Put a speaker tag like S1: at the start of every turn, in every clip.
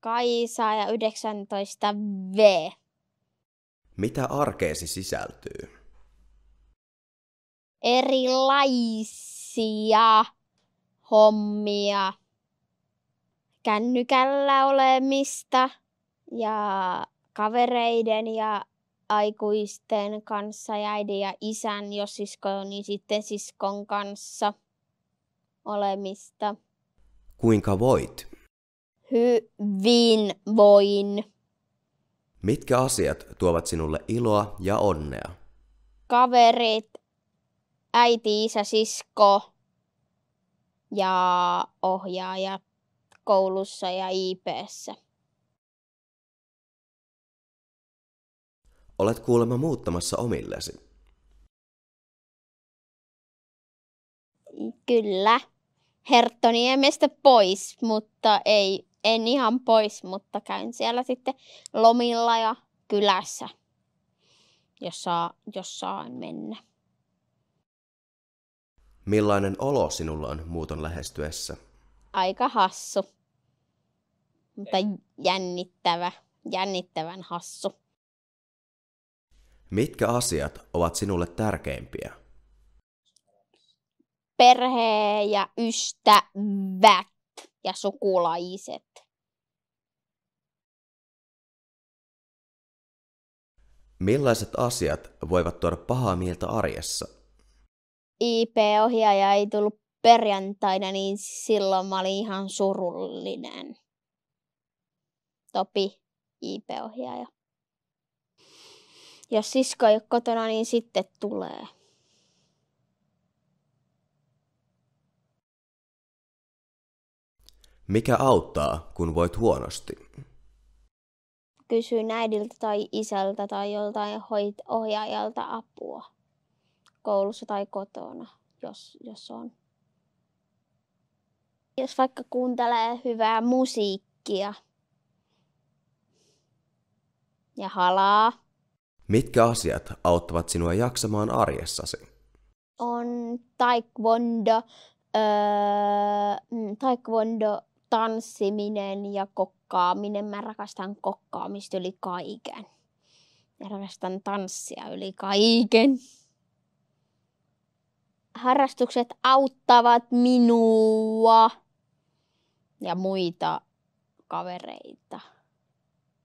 S1: Kaisa ja 19 V.
S2: Mitä arkeesi sisältyy?
S1: Erilaisia hommia. Kännykällä olemista ja kavereiden ja aikuisten kanssa ja äidin ja isän, jos sisko on, niin sitten siskon kanssa olemista.
S2: Kuinka voit?
S1: Hyvin voin.
S2: Mitkä asiat tuovat sinulle iloa ja onnea?
S1: Kaverit, äiti, isä, sisko ja ohjaajat koulussa ja IP:ssä.
S2: Olet kuulemma muuttamassa omillesi.
S1: Kyllä. Herttoniemestä pois, mutta en ihan pois, mutta käyn siellä sitten lomilla ja kylässä, jos saan mennä.
S2: Millainen olo sinulla on muuton lähestyessä?
S1: Aika hassu, mutta jännittävän hassu.
S2: Mitkä asiat ovat sinulle tärkeimpiä?
S1: Perhe ja ystävät ja sukulaiset.
S2: Millaiset asiat voivat tuoda pahaa mieltä arjessa?
S1: IP-ohjaaja ei tullut perjantaina, niin silloin mä olin ihan surullinen. Topi, IP-ohjaaja. Jos sisko ei ole kotona, niin sitten tulee.
S2: Mikä auttaa, kun voit huonosti?
S1: Kysyin äidiltä tai isältä tai joltain ohjaajalta apua. Koulussa tai kotona, jos on. Jos vaikka kuuntelee hyvää musiikkia ja halaa.
S2: Mitkä asiat auttavat sinua jaksamaan arjessasi?
S1: On taekwondo, tanssiminen ja kokkaaminen. Mä rakastan kokkaamista yli kaiken. Ja rakastan tanssia yli kaiken. Harrastukset auttavat minua ja muita kavereita,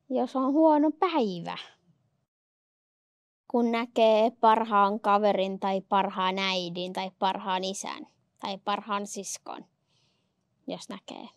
S1: jos on huono päivä. Kun näkee parhaan kaverin tai parhaan äidin tai parhaan isän tai parhaan siskon, jos näkee.